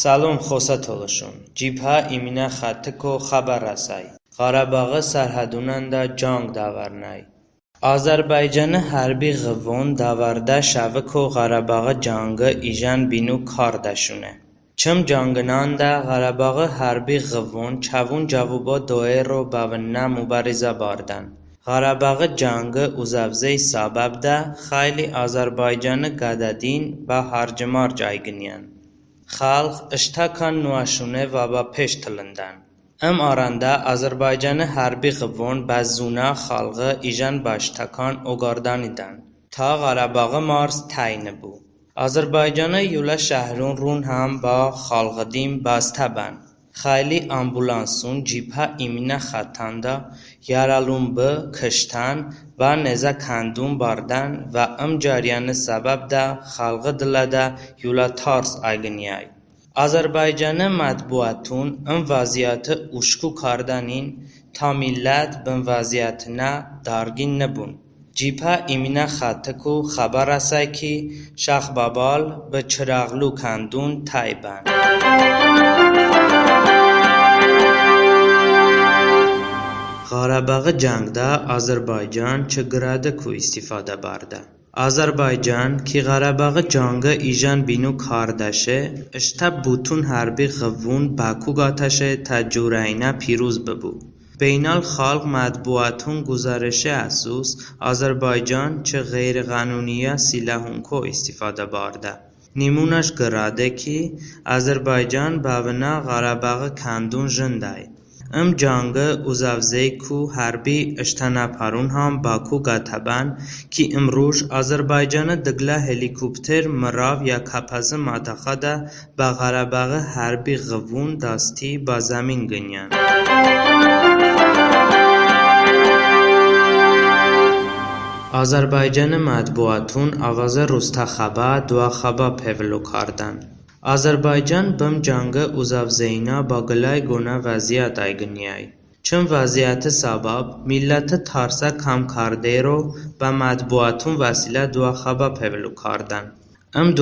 Salom խոսաթողշուն, Ջիբհա իմինա խաթքո խաբարասայ, Ղարաբաղը սարհադունանդա ջանք դավարնայ։ Azərbaycanı hərbi ղվոն դավարդա շավքո Ղարաբաղը ջանգը իժան բինու քարդաշունե։ Չմ ջանգնանդա Ղարաբաղը հərbi ղվոն չավուն ջավուբո դոերո բավննա մուբարիզա բարդան։ Ղարաբաղը ջանգը ուզավզեյ սաբաբդա խայլի Azərbaycanı գադադին բա հարջմարջ այգնյան։ Խալղ ըշթական նուաշունե վաբապեշ թլնդան։ Արանդա Azərbaycanı hərbi ղվոն բազունա խալղը իժան բաշթական օգարդանիդան, թա Ղարաբաղը մարս թայնը բու։ Azərbaycanı յուլա շահրուն ռուն համ բա խալղդիմ բաստաբան, խայլի ամբուլանսուն ջիբհա իմինա խաթանդա, յարալումբը քշթան, բա նեզա քանդուն բարդան, վա ջարյանը սաբաբդա խալղը դլադա յուլա թարս այգնյայ։ Azərbaycanı mətbuatun vəziyyəti uşku kardanin tamillət bin vəziyyətinə dargin nebun. Ջիբհա իմինա խաթքու խաբար ասay ki şaxbabal bə çırağlu kandun tayban. Ղարաբաղը ջանգդա Azərbaycan çgrada ku istifada barda. Azərbaycan ki Ղարաբաղը ջանգը իժան բինու քարդաշե, ըշտա բութուն հərbi ղվուն Բաքու գաթաշե թա ջուրայնա փիրուզ բբու։ Բեյնալ խալղ մətbuatun գուզարեշե ասուս Azərbaycan çı ғeyri-qanuniya silahunko istifada barda. Nimunaş գրադե ki Azərbaycan բավնա Ղարաբաղը քանդուն ժնդայ։ Ջանգը ուզավզեյ քու հərbi ըշտանապարուն համ Բաքու գաթաբան ki ըմրուժ Azərbaycanı դգլա հելիկոպտեր մռավ յա քապազը մադախադա բա Ղարաբաղը հərbi ղվուն դաստի բազամին գնյան։ Azərbaycanı mətbuatun avazə Rustaxaba duaxaba pevlo kardan. Azərbaycan bım ջանգը ուզավզեյնա բագլայ գոնա վəziyyət այգնյայ։ Չն վəziyyəti sabab millətə tarsa kam kardero bə mətbuatun vəsilə duaxaba pevlu kardan.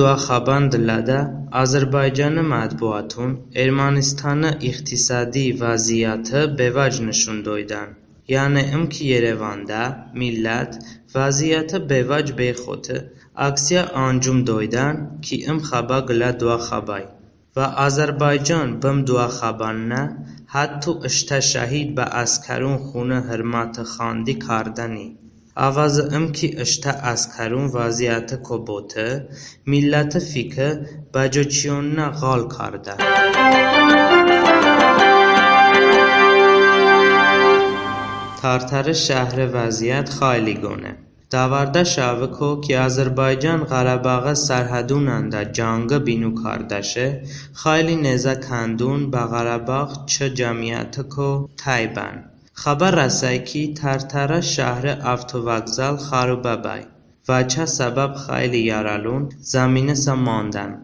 Duaxaban dılada Azərbaycanı mətbuatun Ermənistanı iqtisadi vəziyyəti bevac nşundoydan. Yəni ki Yerevanda millət vəziyyəti bevac beyxotı Aksiya anjum doydan ki xaba gla duaxabay. Və Azərbaycan bım duaxabanna hattu ışta şahid bə askarun xunu hırmatı xandi kardani. Avazı ki ışta askarun vəziyyəti kobotı, millətı fikı bacoçiyonuna qal karda. Tartarı şəhri vəziyyət xayli gone. Davarda şavıko ki Azərbaycan Ղարաբաղը սարհադունանդա ջանգը բինու քարդաշե, խայլի նեզա քանդուն բա Ղարաբաղ չը ջամիաթը քո թայբան։ Խաբար ասay ki Tartara şahri avtovokzal Xarubabay, vaça sabab xayli yaralun zamine samandan.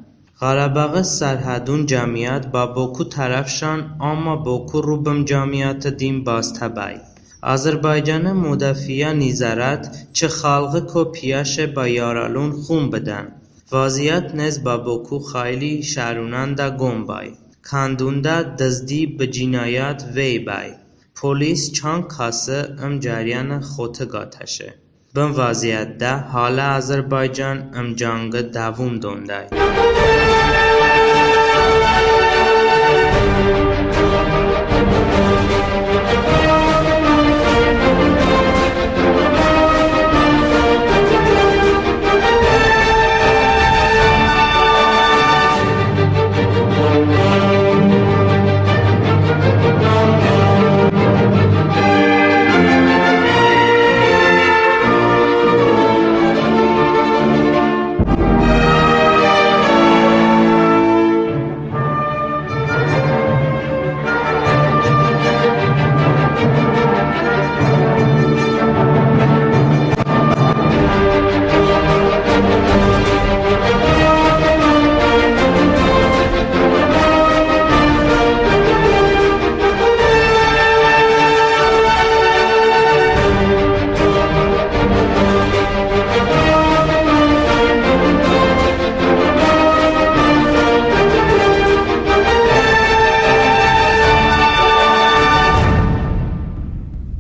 Ղարաբաղը սարհադուն ջամիat ba boku tarafşan amma boku rubım ջամիաթը dim bastabay. Azərbaycanı müdafiə nizarat çı xalqı kopyaşe ba yaralun xun bedən. Vəziyyət nez baboku xayli şərunanda gombay. Kandunda dızdi bə cinayət veybay. Polis çan kası cəryanı xotı qataşe. Bən vəziyyətdə hala Azərbaycan cangı davum donday.